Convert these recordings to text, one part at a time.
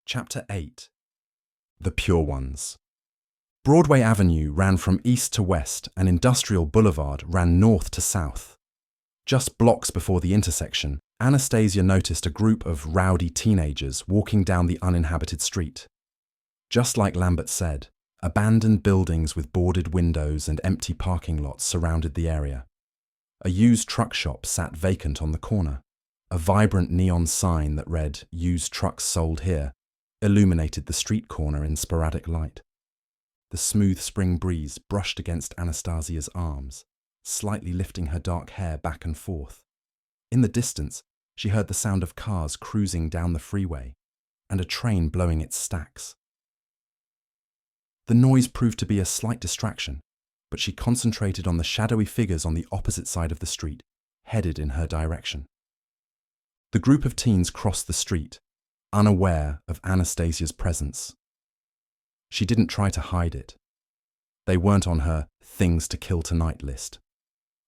Chapter 8. The Pure Ones. Broadway Avenue ran from east to west and Industrial Boulevard ran north to south. Just blocks before the intersection, Anastasia noticed a group of rowdy teenagers walking down the uninhabited street. Just like Lambert said, abandoned buildings with boarded windows and empty parking lots surrounded the area. A used truck shop sat vacant on the corner. A vibrant neon sign that read, "Used trucks sold here," illuminated the street corner in sporadic light. The smooth spring breeze brushed against Anastasia's arms, slightly lifting her dark hair back and forth. In the distance, she heard the sound of cars cruising down the freeway and a train blowing its stacks. The noise proved to be a slight distraction, but she concentrated on the shadowy figures on the opposite side of the street, headed in her direction. The group of teens crossed the street, unaware of Anastasia's presence. She didn't try to hide it. They weren't on her things to kill tonight list.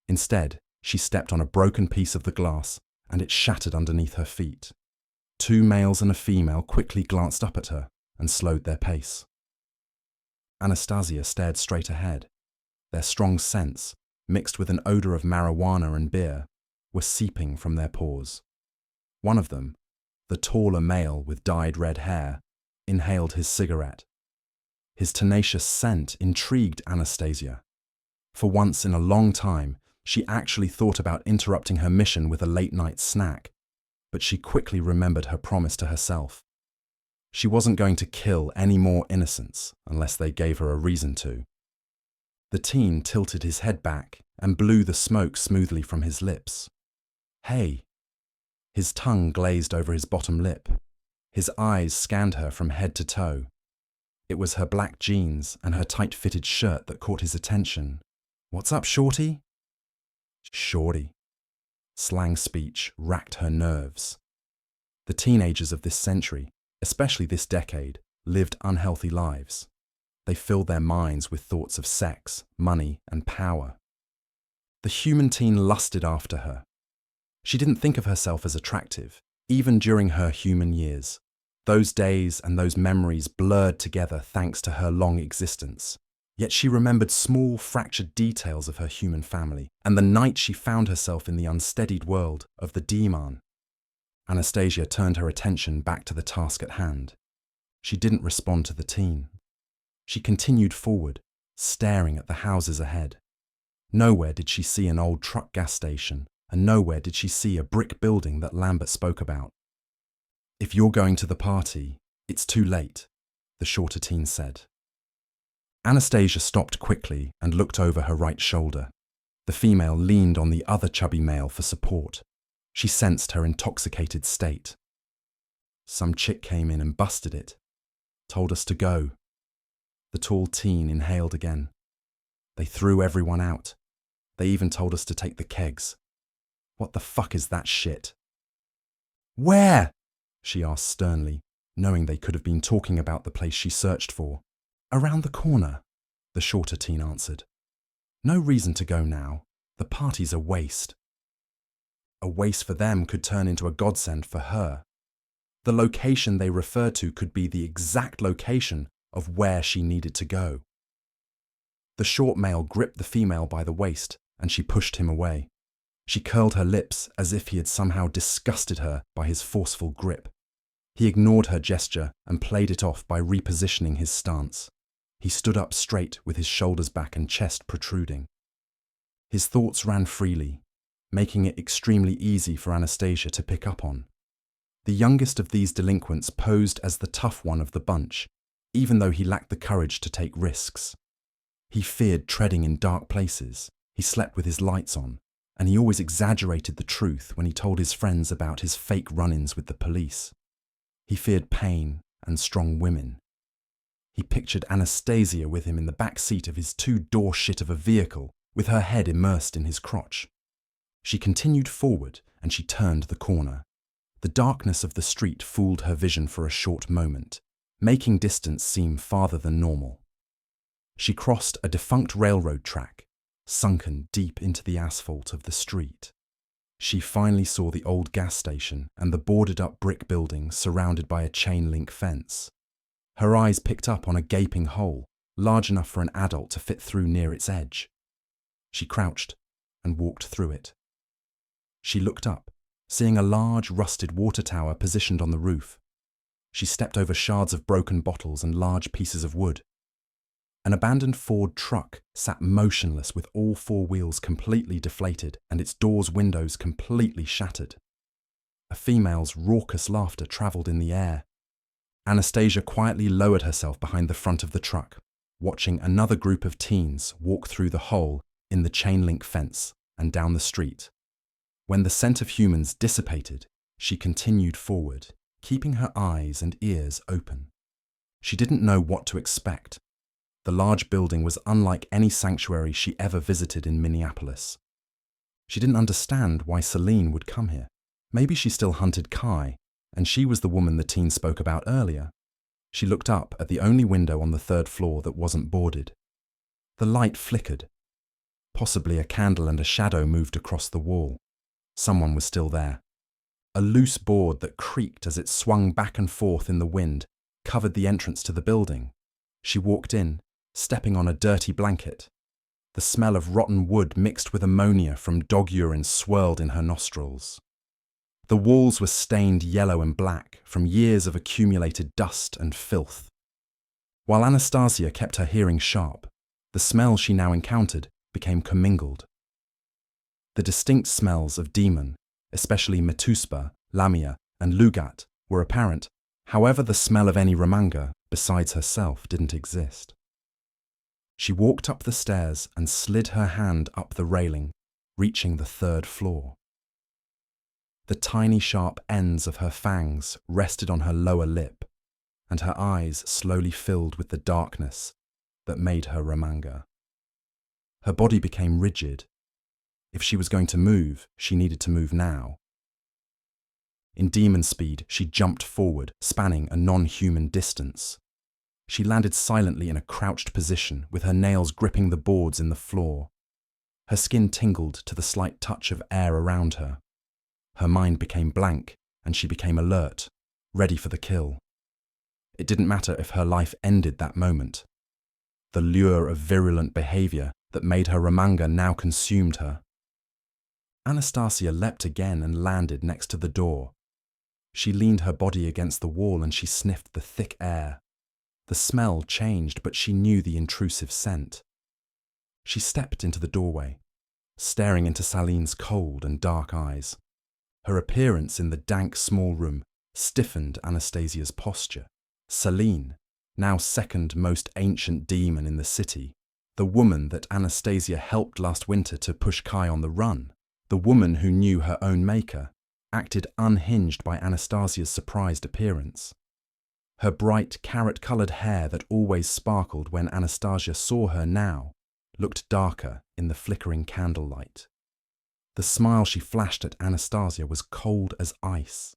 Instead, she stepped on a broken piece of the glass and it shattered underneath her feet. Two males and a female quickly glanced up at her and slowed their pace. Anastasia stared straight ahead. Their strong scents, mixed with an odor of marijuana and beer, were seeping from their pores. One of them, the taller male with dyed red hair, inhaled his cigarette. His tenacious scent intrigued Anastasia. For once in a long time, she actually thought about interrupting her mission with a late-night snack, but she quickly remembered her promise to herself. She wasn't going to kill any more innocents unless they gave her a reason to. The teen tilted his head back and blew the smoke smoothly from his lips. "Hey." His tongue glazed over his bottom lip. His eyes scanned her from head to toe. It was her black jeans and her tight-fitted shirt that caught his attention. "What's up, shorty?" Shorty. Slang speech racked her nerves. The teenagers of this century, especially this decade, lived unhealthy lives. They filled their minds with thoughts of sex, money, and power. The human teen lusted after her. She didn't think of herself as attractive, even during her human years. Those days and those memories blurred together thanks to her long existence. Yet she remembered small, fractured details of her human family and the night she found herself in the unsteadied world of the Deamhan. Anastasia turned her attention back to the task at hand. She didn't respond to the teen. She continued forward, staring at the houses ahead. Nowhere did she see an old truck gas station, and nowhere did she see a brick building that Lambert spoke about. "If you're going to the party, it's too late," the shorter teen said. Anastasia stopped quickly and looked over her right shoulder. The female leaned on the other chubby male for support. She sensed her intoxicated state. "Some chick came in and busted it. Told us to go." The tall teen inhaled again. "They threw everyone out. They even told us to take the kegs. What the fuck is that shit?" "Where?" she asked sternly, knowing they could have been talking about the place she searched for. "Around the corner," the shorter teen answered. "No reason to go now. The party's a waste." A waste for them could turn into a godsend for her. The location they referred to could be the exact location of where she needed to go. The short male gripped the female by the waist and she pushed him away. She curled her lips as if he had somehow disgusted her by his forceful grip. He ignored her gesture and played it off by repositioning his stance. He stood up straight with his shoulders back and chest protruding. His thoughts ran freely, making it extremely easy for Anastasia to pick up on. The youngest of these delinquents posed as the tough one of the bunch, even though he lacked the courage to take risks. He feared treading in dark places, he slept with his lights on, and he always exaggerated the truth when he told his friends about his fake run-ins with the police. He feared pain and strong women. He pictured Anastasia with him in the back seat of his two-door shit of a vehicle, with her head immersed in his crotch. She continued forward and she turned the corner. The darkness of the street fooled her vision for a short moment, making distance seem farther than normal. She crossed a defunct railroad track, sunken deep into the asphalt of the street. She finally saw the old gas station and the boarded-up brick building surrounded by a chain-link fence. Her eyes picked up on a gaping hole, large enough for an adult to fit through near its edge. She crouched and walked through it. She looked up, seeing a large, rusted water tower positioned on the roof. She stepped over shards of broken bottles and large pieces of wood. An abandoned Ford truck sat motionless with all four wheels completely deflated and its doors' windows completely shattered. A female's raucous laughter travelled in the air. Anastasia quietly lowered herself behind the front of the truck, watching another group of teens walk through the hole in the chain-link fence and down the street. When the scent of humans dissipated, she continued forward, keeping her eyes and ears open. She didn't know what to expect. The large building was unlike any sanctuary she ever visited in Minneapolis. She didn't understand why Celine would come here. Maybe she still hunted Kai, and she was the woman the teen spoke about earlier. She looked up at the only window on the third floor that wasn't boarded. The light flickered. Possibly a candle and a shadow moved across the wall. Someone was still there. A loose board that creaked as it swung back and forth in the wind covered the entrance to the building. She walked in, stepping on a dirty blanket. The smell of rotten wood mixed with ammonia from dog urine swirled in her nostrils. The walls were stained yellow and black from years of accumulated dust and filth. While Anastasia kept her hearing sharp, the smell she now encountered became commingled. The distinct smells of demon, especially metuspa, lamia, and lugat, were apparent. However, the smell of any Ramanga besides herself didn't exist. She walked up the stairs and slid her hand up the railing, reaching the third floor. The tiny sharp ends of her fangs rested on her lower lip, and her eyes slowly filled with the darkness that made her Ramanga. Her body became rigid. If she was going to move, she needed to move now. In demon speed, she jumped forward, spanning a non-human distance. She landed silently in a crouched position, with her nails gripping the boards in the floor. Her skin tingled to the slight touch of air around her. Her mind became blank, and she became alert, ready for the kill. It didn't matter if her life ended that moment. The lure of virulent behavior that made her Ramanga now consumed her. Anastasia leapt again and landed next to the door. She leaned her body against the wall and she sniffed the thick air. The smell changed, but she knew the intrusive scent. She stepped into the doorway, staring into Celine's cold and dark eyes. Her appearance in the dank small room stiffened Anastasia's posture. Celine, now second most ancient demon in the city, the woman that Anastasia helped last winter to push Kai on the run, the woman who knew her own maker, acted unhinged by Anastasia's surprised appearance. Her bright, carrot-coloured hair that always sparkled when Anastasia saw her now looked darker in the flickering candlelight. The smile she flashed at Anastasia was cold as ice.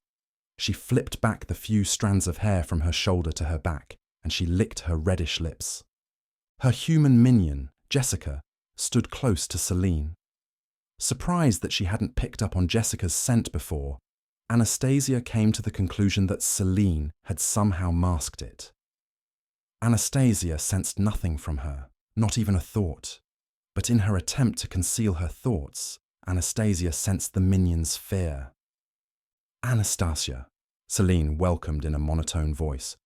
She flipped back the few strands of hair from her shoulder to her back, and she licked her reddish lips. Her human minion, Jessica, stood close to Celine. Surprised that she hadn't picked up on Jessica's scent before, Anastasia came to the conclusion that Celine had somehow masked it. Anastasia sensed nothing from her, not even a thought. But in her attempt to conceal her thoughts, Anastasia sensed the minion's fear. "Anastasia," Celine welcomed in a monotone voice.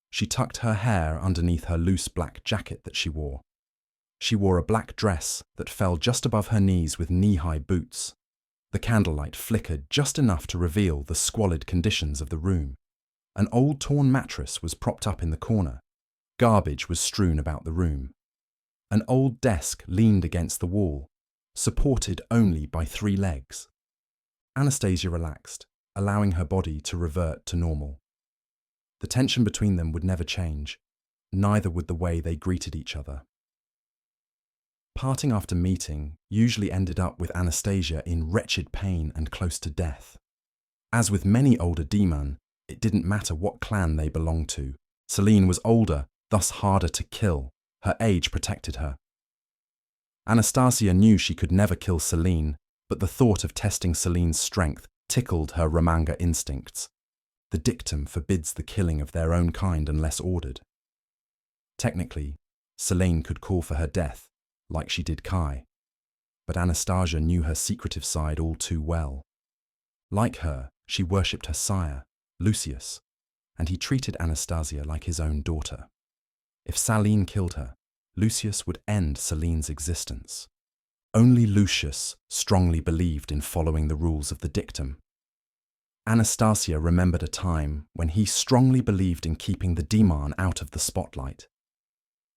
She tucked her hair underneath her loose black jacket that she wore. She wore a black dress that fell just above her knees with knee-high boots. The candlelight flickered just enough to reveal the squalid conditions of the room. An old torn mattress was propped up in the corner. Garbage was strewn about the room. An old desk leaned against the wall, supported only by 3 legs. Anastasia relaxed, allowing her body to revert to normal. The tension between them would never change, neither would the way they greeted each other. Parting after meeting usually ended up with Anastasia in wretched pain and close to death. As with many older demon, it didn't matter what clan they belonged to. Celine was older, thus harder to kill. Her age protected her. Anastasia knew she could never kill Celine, but the thought of testing Celine's strength tickled her Ramanga instincts. The dictum forbids the killing of their own kind unless ordered. Technically, Celine could call for her death, like she did Kai, but Anastasia knew her secretive side all too well. Like her, she worshipped her sire, Lucius, and he treated Anastasia like his own daughter. If Celine killed her, Lucius would end Celine's existence. Only Lucius strongly believed in following the rules of the dictum. Anastasia remembered a time when he strongly believed in keeping the Deamhan out of the spotlight.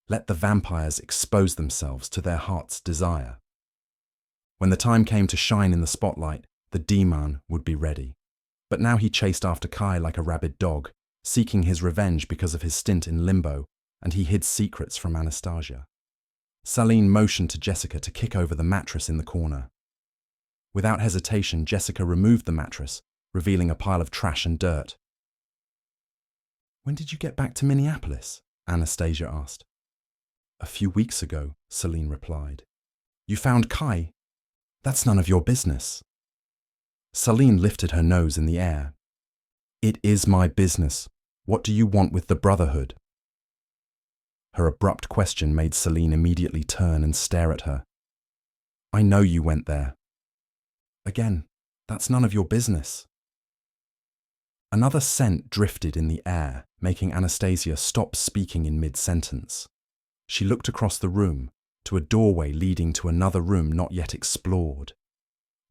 Let the vampires expose themselves to their heart's desire. When the time came to shine in the spotlight, the Deamhan would be ready. But now he chased after Kai like a rabid dog, seeking his revenge because of his stint in limbo, and he hid secrets from Anastasia. Celine motioned to Jessica to kick over the mattress in the corner. Without hesitation, Jessica removed the mattress, revealing a pile of trash and dirt. "When did you get back to Minneapolis?" Anastasia asked. "A few weeks ago," Celine replied. "You found Kai? That's none of your business." Celine lifted her nose in the air. "It is my business. What do you want with the Brotherhood?" Her abrupt question made Celine immediately turn and stare at her. "I know you went there." "Again, that's none of your business." Another scent drifted in the air, making Anastasia stop speaking in mid-sentence. She looked across the room, to a doorway leading to another room not yet explored.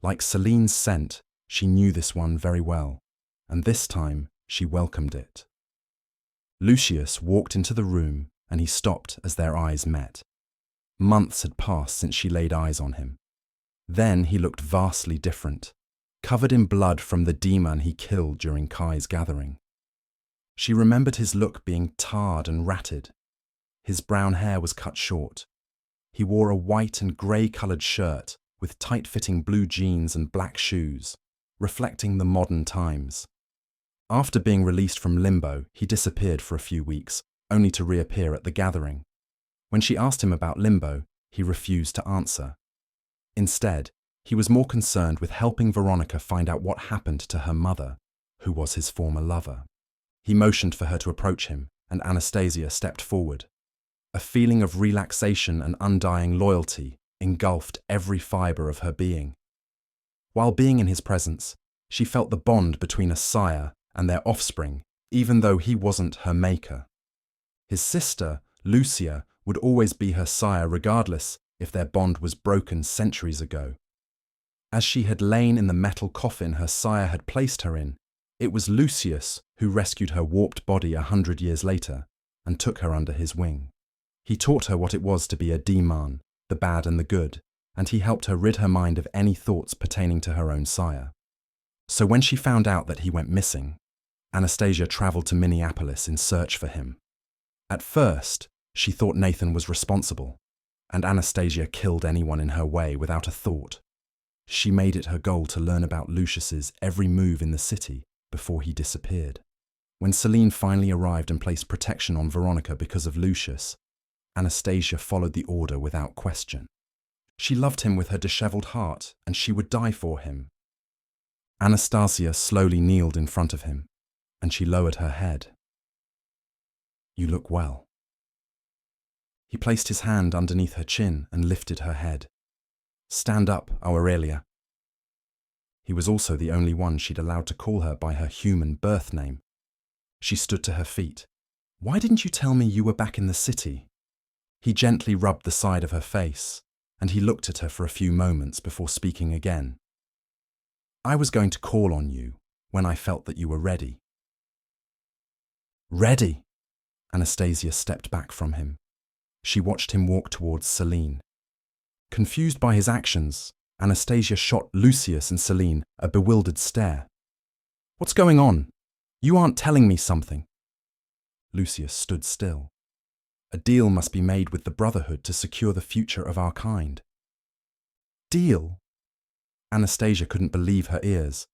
Like Celine's scent, she knew this one very well, and this time she welcomed it. Lucius walked into the room, and he stopped as their eyes met. Months had passed since she laid eyes on him. Then he looked vastly different, covered in blood from the demon he killed during Kai's gathering. She remembered his look being tarred and ratted. His brown hair was cut short. He wore a white and grey-coloured shirt with tight-fitting blue jeans and black shoes, reflecting the modern times. After being released from limbo, he disappeared for a few weeks, only to reappear at the gathering. When she asked him about limbo, he refused to answer. Instead, he was more concerned with helping Veronica find out what happened to her mother, who was his former lover. He motioned for her to approach him, and Anastasia stepped forward. A feeling of relaxation and undying loyalty engulfed every fibre of her being. While being in his presence, she felt the bond between a sire and their offspring, even though he wasn't her maker. His sister, Lucia, would always be her sire regardless if their bond was broken centuries ago. As she had lain in the metal coffin her sire had placed her in, it was Lucius who rescued her warped body 100 years later and took her under his wing. He taught her what it was to be a Deamhan, the bad and the good, and he helped her rid her mind of any thoughts pertaining to her own sire. So when she found out that he went missing, Anastasia travelled to Minneapolis in search for him. At first, she thought Nathan was responsible, and Anastasia killed anyone in her way without a thought. She made it her goal to learn about Lucius's every move in the city before he disappeared. When Celine finally arrived and placed protection on Veronica because of Lucius, Anastasia followed the order without question. She loved him with her dishevelled heart, and she would die for him. Anastasia slowly kneeled in front of him, and she lowered her head. "You look well." He placed his hand underneath her chin and lifted her head. "Stand up, Aurelia." He was also the only one she'd allowed to call her by her human birth name. She stood to her feet. "Why didn't you tell me you were back in the city?" He gently rubbed the side of her face, and he looked at her for a few moments before speaking again. "I was going to call on you when I felt that you were ready." "Ready?" Anastasia stepped back from him. She watched him walk towards Celine. Confused by his actions, Anastasia shot Lucius and Celine a bewildered stare. "What's going on? You aren't telling me something." Lucius stood still. A deal must be made with the Brotherhood to secure the future of our kind. Deal? Anastasia couldn't believe her ears.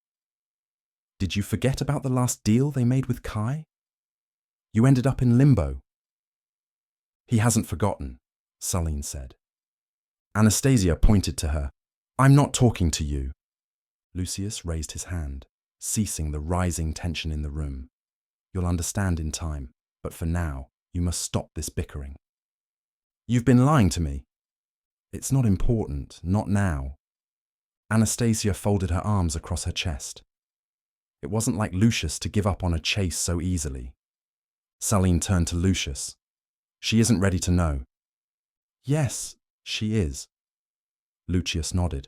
Did you forget about the last deal they made with Kai? You ended up in limbo. He hasn't forgotten, Celine said. Anastasia pointed to her. I'm not talking to you. Lucius raised his hand, ceasing the rising tension in the room. You'll understand in time, but for now, you must stop this bickering. You've been lying to me. It's not important, not now. Anastasia folded her arms across her chest. It wasn't like Lucius to give up on a chase so easily. Saline turned to Lucius. She isn't ready to know. Yes, she is. Lucius nodded.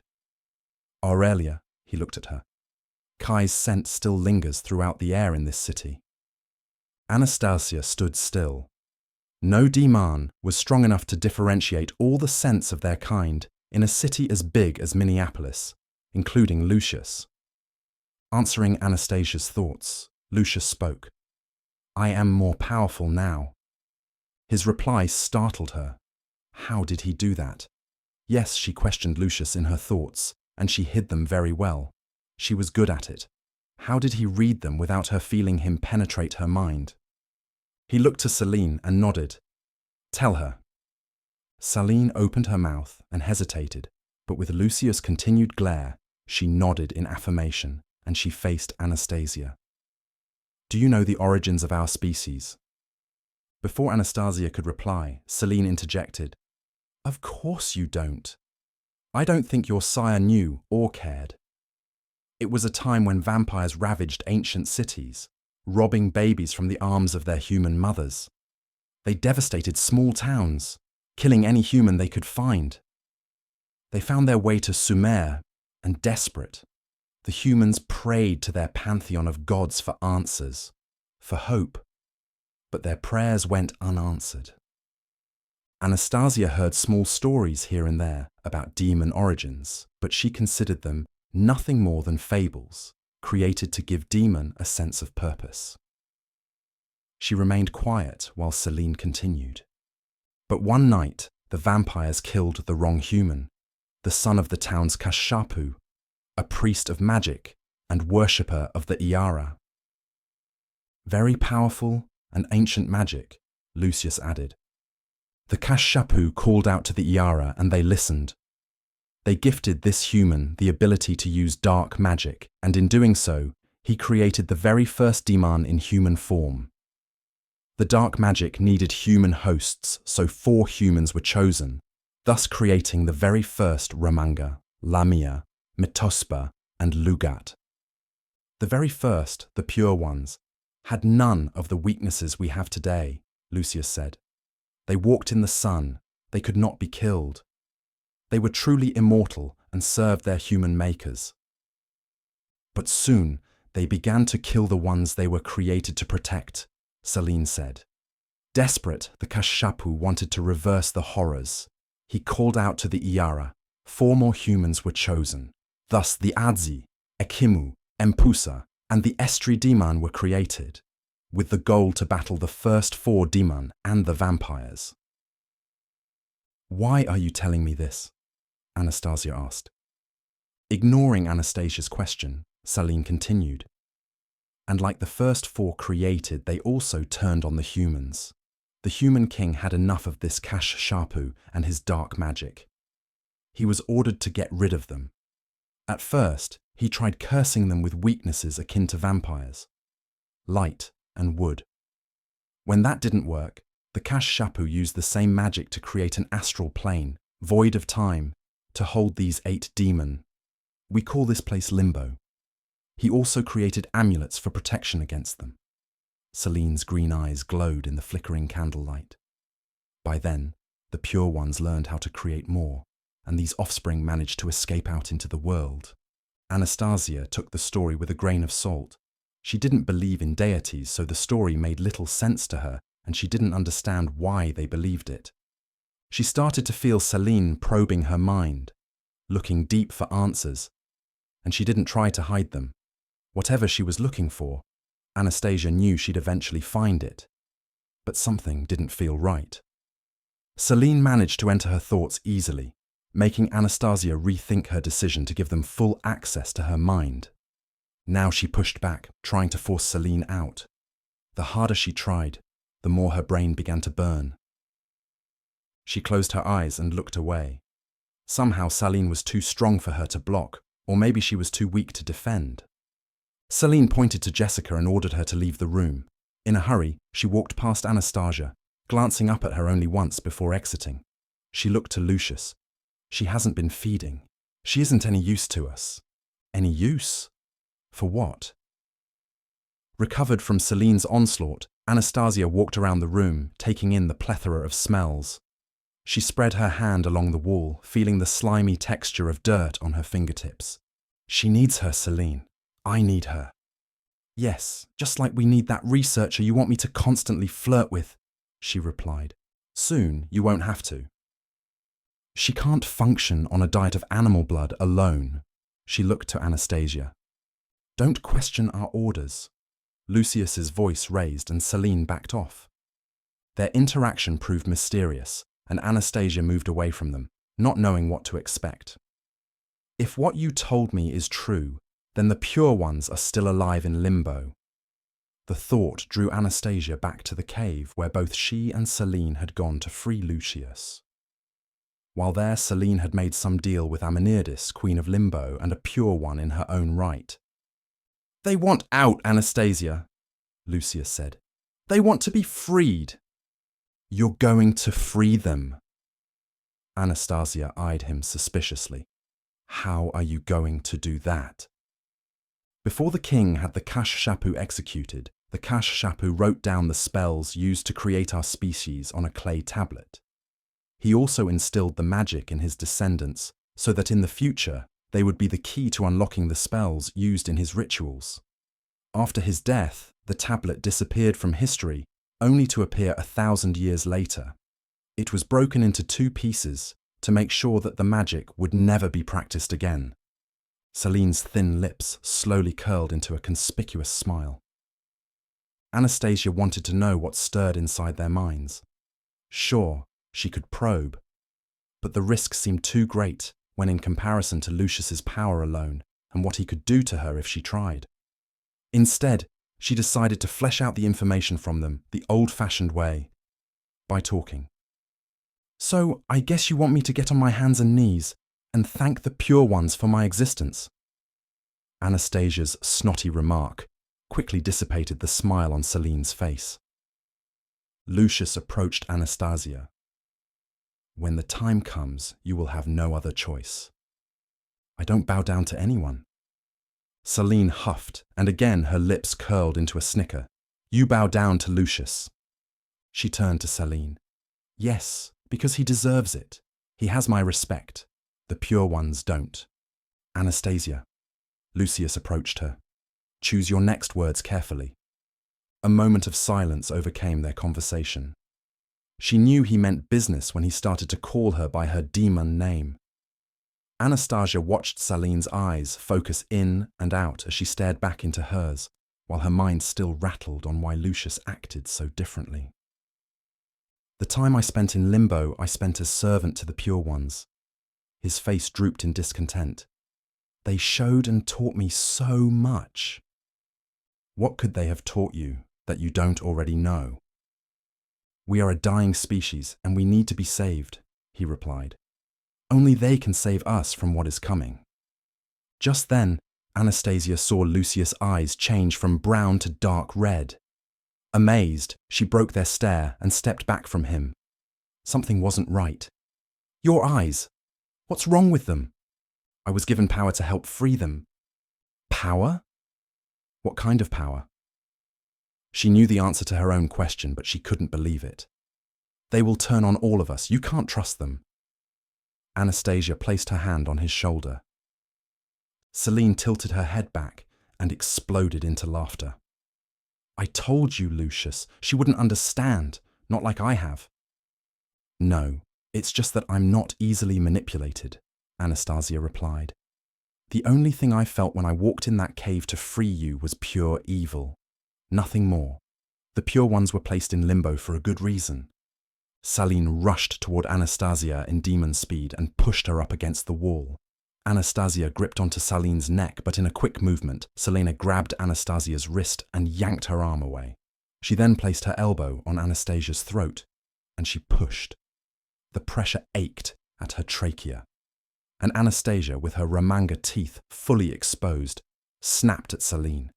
Aurelia, he looked at her. Kai's scent still lingers throughout the air in this city. Anastasia stood still. No Deamhan was strong enough to differentiate all the scents of their kind in a city as big as Minneapolis, including Lucius. Answering Anastasia's thoughts, Lucius spoke. I am more powerful now. His reply startled her. How did he do that? Yes, she questioned Lucius in her thoughts, and she hid them very well. She was good at it. How did he read them without her feeling him penetrate her mind? He looked to Celine and nodded. Tell her. Celine opened her mouth and hesitated, but with Lucius' continued glare, she nodded in affirmation, and she faced Anastasia. Do you know the origins of our species? Before Anastasia could reply, Celine interjected. Of course you don't. I don't think your sire knew or cared. It was a time when vampires ravaged ancient cities, robbing babies from the arms of their human mothers. They devastated small towns, killing any human they could find. They found their way to Sumer, and desperate, the humans prayed to their pantheon of gods for answers, for hope, but their prayers went unanswered. Anastasia heard small stories here and there about demon origins, but she considered them nothing more than fables, created to give Deamhan a sense of purpose. She remained quiet while Celine continued. But one night, the vampires killed the wrong human, the son of the town's Kashapu, a priest of magic and worshipper of the Iara. Very powerful and ancient magic, Lucius added. The Kashapu called out to the Iara and they listened. They gifted this human the ability to use dark magic, and in doing so, he created the very first Deamhan in human form. The dark magic needed human hosts, so 4 humans were chosen, thus creating the very first Ramanga, Lamia, Mitospa, and Lugat. The very first, the pure ones, had none of the weaknesses we have today, Lucius said. They walked in the sun, they could not be killed. They were truly immortal and served their human makers. But soon, they began to kill the ones they were created to protect, Celine said. Desperate, the Kashapu wanted to reverse the horrors. He called out to the Iara. 4 more humans were chosen. Thus the Adzi, Ekimu, Empusa, and the Estri Deamhan were created, with the goal to battle the first 4 Deamhan and the vampires. Why are you telling me this? Anastasia asked. Ignoring Anastasia's question, Celine continued. And like the first 4 created, they also turned on the humans. The human king had enough of this Kashapu and his dark magic. He was ordered to get rid of them. At first, he tried cursing them with weaknesses akin to vampires, light and wood. When that didn't work, the Kashapu used the same magic to create an astral plane, void of time, to hold these 8 Deamhan. We call this place Limbo. He also created amulets for protection against them. Celine's green eyes glowed in the flickering candlelight. By then, the pure ones learned how to create more, and these offspring managed to escape out into the world. Anastasia took the story with a grain of salt. She didn't believe in deities, so the story made little sense to her, and she didn't understand why they believed it. She started to feel Celine probing her mind, looking deep for answers, and she didn't try to hide them. Whatever she was looking for, Anastasia knew she'd eventually find it. But something didn't feel right. Celine managed to enter her thoughts easily, making Anastasia rethink her decision to give them full access to her mind. Now she pushed back, trying to force Celine out. The harder she tried, the more her brain began to burn. She closed her eyes and looked away. Somehow Celine was too strong for her to block, or maybe she was too weak to defend. Celine pointed to Jessica and ordered her to leave the room. In a hurry, she walked past Anastasia, glancing up at her only once before exiting. She looked to Lucius. She hasn't been feeding. She isn't any use to us. Any use? For what? Recovered from Celine's onslaught, Anastasia walked around the room, taking in the plethora of smells. She spread her hand along the wall, feeling the slimy texture of dirt on her fingertips. She needs her, Celine. I need her. Yes, just like we need that researcher you want me to constantly flirt with, she replied. Soon you won't have to. She can't function on a diet of animal blood alone. She looked to Anastasia. Don't question our orders. Lucius's voice raised and Celine backed off. Their interaction proved mysterious, and Anastasia moved away from them, not knowing what to expect. If what you told me is true, then the pure ones are still alive in limbo. The thought drew Anastasia back to the cave where both she and Celine had gone to free Lucius. While there, Celine had made some deal with Amanirdis, Queen of Limbo, and a pure one in her own right. They want out, Anastasia, Lucius said. They want to be freed. You're going to free them. Anastasia eyed him suspiciously. How are you going to do that? Before the king had the Cash-Shapu executed, the Cash-Shapu wrote down the spells used to create our species on a clay tablet. He also instilled the magic in his descendants so that in the future they would be the key to unlocking the spells used in his rituals. After his death, the tablet disappeared from history, only to appear 1,000 years later. It was broken into 2 pieces to make sure that the magic would never be practiced again. Celine's thin lips slowly curled into a conspicuous smile. Anastasia wanted to know what stirred inside their minds. Sure, she could probe, but the risk seemed too great when in comparison to Lucius's power alone and what he could do to her if she tried. Instead, she decided to flesh out the information from them the old-fashioned way, by talking. So, I guess you want me to get on my hands and knees and thank the pure ones for my existence. Anastasia's snotty remark quickly dissipated the smile on Celine's face. Lucius approached Anastasia. When the time comes, you will have no other choice. I don't bow down to anyone. Celine huffed, and again her lips curled into a snicker. You bow down to Lucius. She turned to Celine. Yes, because he deserves it. He has my respect. The pure ones don't. Anastasia. Lucius approached her. Choose your next words carefully. A moment of silence overcame their conversation. She knew he meant business when he started to call her by her demon name. Anastasia watched Celine's eyes focus in and out as she stared back into hers, while her mind still rattled on why Lucius acted so differently. The time I spent in limbo, I spent as servant to the pure ones. His face drooped in discontent. They showed and taught me so much. What could they have taught you that you don't already know? We are a dying species and we need to be saved, he replied. Only they can save us from what is coming. Just then, Anastasia saw Lucius' eyes change from brown to dark red. Amazed, she broke their stare and stepped back from him. Something wasn't right. Your eyes. What's wrong with them? I was given power to help free them. Power? What kind of power? She knew the answer to her own question, but she couldn't believe it. They will turn on all of us. You can't trust them. Anastasia placed her hand on his shoulder. Celine tilted her head back and exploded into laughter. I told you, Lucius, she wouldn't understand, not like I have. No, it's just that I'm not easily manipulated, Anastasia replied. The only thing I felt when I walked in that cave to free you was pure evil. Nothing more. The pure ones were placed in limbo for a good reason. Celine rushed toward Anastasia in demon speed and pushed her up against the wall. Anastasia gripped onto Celine's neck, but in a quick movement, Selena grabbed Anastasia's wrist and yanked her arm away. She then placed her elbow on Anastasia's throat, and she pushed. The pressure ached at her trachea. and Anastasia, with her Ramanga teeth fully exposed, snapped at Celine.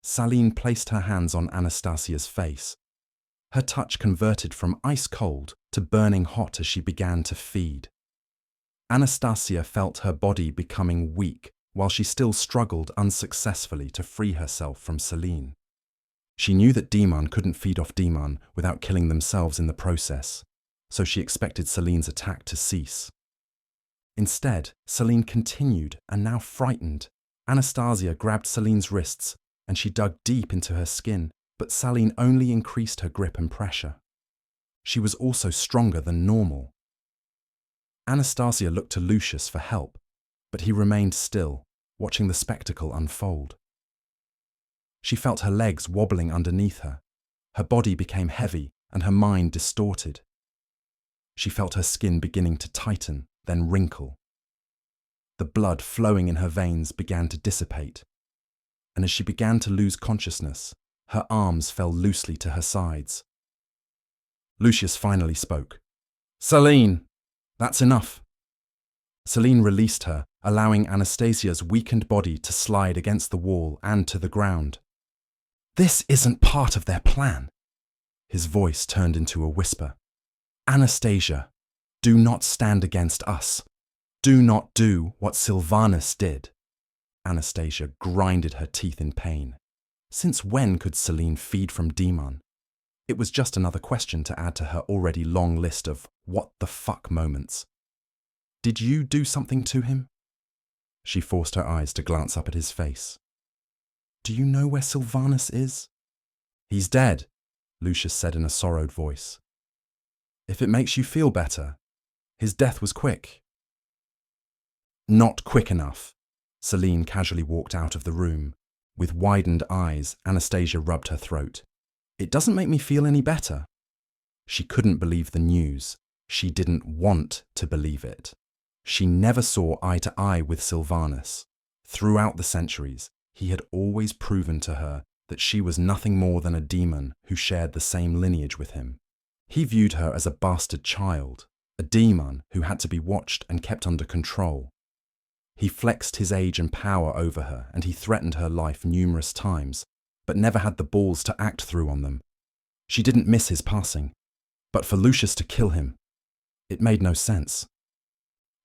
Celine placed her hands on Anastasia's face. Her touch converted from ice-cold to burning hot as she began to feed. Anastasia felt her body becoming weak while she still struggled unsuccessfully to free herself from Celine. She knew that Deamhan couldn't feed off Deamhan without killing themselves in the process, so she expected Celine's attack to cease. Instead, Celine continued, and now frightened, Anastasia grabbed Celine's wrists and she dug deep into her skin, but Celine only increased her grip and pressure. She was also stronger than normal. Anastasia looked to Lucius for help, but he remained still, watching the spectacle unfold. She felt her legs wobbling underneath her. Her body became heavy and her mind distorted. She felt her skin beginning to tighten, then wrinkle. The blood flowing in her veins began to dissipate, and as she began to lose consciousness, her arms fell loosely to her sides. Lucius finally spoke. "Celine, that's enough." Celine released her, allowing Anastasia's weakened body to slide against the wall and to the ground. "This isn't part of their plan." His voice turned into a whisper. "Anastasia, do not stand against us. Do not do what Sylvanus did." Anastasia grinded her teeth in pain. Since when could Celine feed from Deamhan? It was just another question to add to her already long list of what the fuck moments. "Did you do something to him?" She forced her eyes to glance up at his face. "Do you know where Sylvanus is?" "He's dead," Lucius said in a sorrowed voice. "If it makes you feel better, his death was quick." "Not quick enough." Celine casually walked out of the room. With widened eyes, Anastasia rubbed her throat. "It doesn't make me feel any better." She couldn't believe the news. She didn't want to believe it. She never saw eye to eye with Sylvanus. Throughout the centuries, he had always proven to her that she was nothing more than a demon who shared the same lineage with him. He viewed her as a bastard child, a demon who had to be watched and kept under control. He flexed his age and power over her, and he threatened her life numerous times, but never had the balls to act through on them. She didn't miss his passing, but for Lucius to kill him, it made no sense.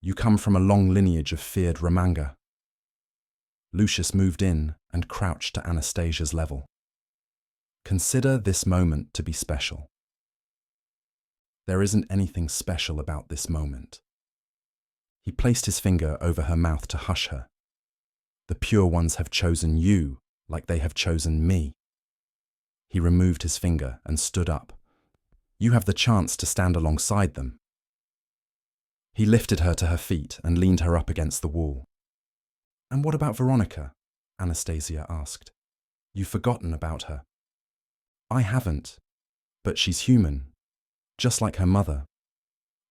"You come from a long lineage of feared Ramanga." Lucius moved in and crouched to Anastasia's level. "Consider this moment to be special." "There isn't anything special about this moment." He placed his finger over her mouth to hush her. "The pure ones have chosen you like they have chosen me." He removed his finger and stood up. "You have the chance to stand alongside them." He lifted her to her feet and leaned her up against the wall. "And what about Veronica?" Anastasia asked. "You've forgotten about her." "I haven't, but she's human, just like her mother.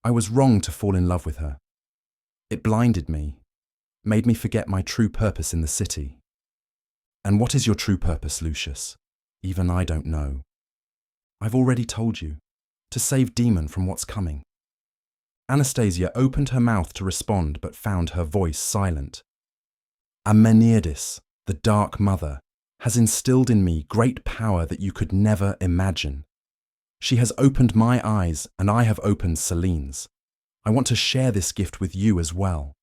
I was wrong to fall in love with her. It blinded me, made me forget my true purpose in the city." "And what is your true purpose, Lucius? Even I don't know." "I've already told you, to save Deamhan from what's coming." Anastasia opened her mouth to respond but found her voice silent. "Amenerdis, the Dark Mother, has instilled in me great power that you could never imagine. She has opened my eyes and I have opened Celine's. I want to share this gift with you as well."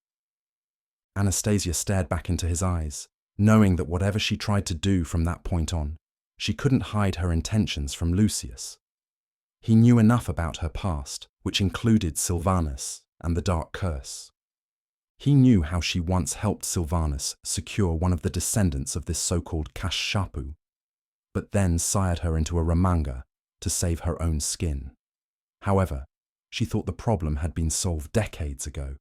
Anastasia stared back into his eyes, knowing that whatever she tried to do from that point on, she couldn't hide her intentions from Lucius. He knew enough about her past, which included Sylvanus and the Dark Curse. He knew how she once helped Sylvanus secure one of the descendants of this so-called Kashapu, but then sired her into a Ramanga to save her own skin. However, she thought the problem had been solved decades ago.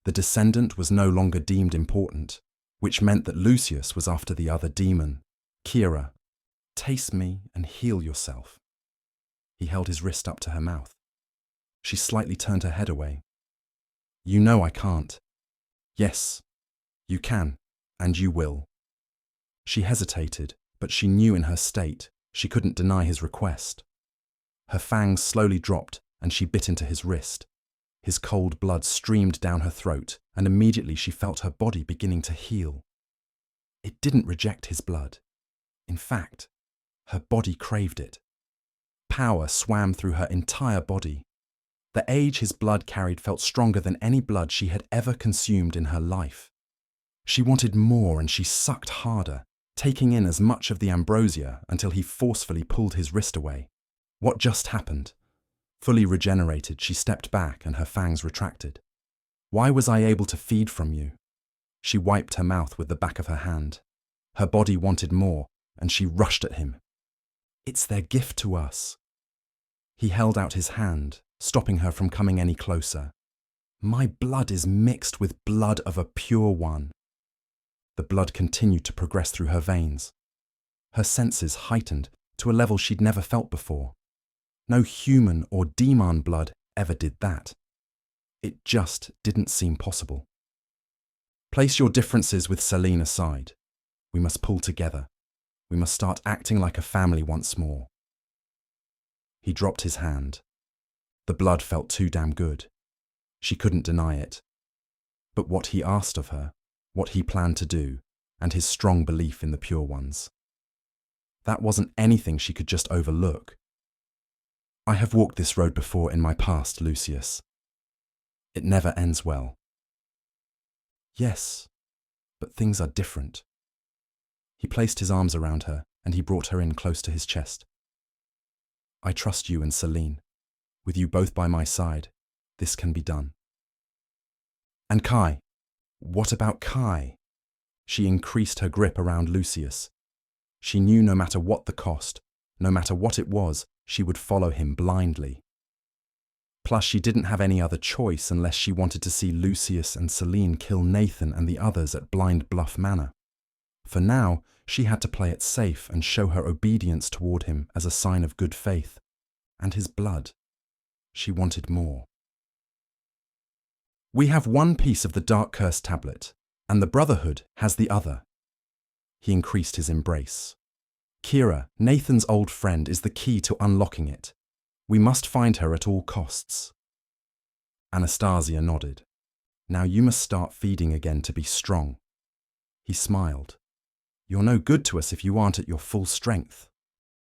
The descendant was no longer deemed important, which meant that Lucius was after the other demon. "Kira, taste me and heal yourself." He held his wrist up to her mouth. She slightly turned her head away. "You know I can't." "Yes, you can, and you will." She hesitated, but she knew in her state she couldn't deny his request. Her fangs slowly dropped and she bit into his wrist. His cold blood streamed down her throat, and immediately she felt her body beginning to heal. It didn't reject his blood. In fact, her body craved it. Power swam through her entire body. The age his blood carried felt stronger than any blood she had ever consumed in her life. She wanted more, and she sucked harder, taking in as much of the ambrosia until he forcefully pulled his wrist away. What just happened? Fully regenerated, she stepped back and her fangs retracted. Why was I able to feed from you? She wiped her mouth with the back of her hand. Her body wanted more, and she rushed at him. It's their gift to us. He held out his hand, stopping her from coming any closer. My blood is mixed with blood of a pure one. The blood continued to progress through her veins. Her senses heightened to a level she'd never felt before. No human or Deamhan blood ever did that. It just didn't seem possible. Place your differences with Celine aside. We must pull together. We must start acting like a family once more. He dropped his hand. The blood felt too damn good. She couldn't deny it. But what he asked of her, what he planned to do, and his strong belief in the pure ones. That wasn't anything she could just overlook. I have walked this road before in my past, Lucius. It never ends well. Yes, but things are different. He placed his arms around her and he brought her in close to his chest. I trust you and Celine. With you both by my side, this can be done. And Kai? What about Kai? She increased her grip around Lucius. She knew no matter what the cost, no matter what it was, she would follow him blindly. Plus, she didn't have any other choice unless she wanted to see Lucius and Celine kill Nathan and the others at Blind Bluff Manor. For now, she had to play it safe and show her obedience toward him as a sign of good faith. And his blood. She wanted more. We have one piece of the Dark Curse tablet, and the Brotherhood has the other. He increased his embrace. Kira, Nathan's old friend, is the key to unlocking it. We must find her at all costs. Anastasia nodded. Now you must start feeding again to be strong. He smiled. You're no good to us if you aren't at your full strength.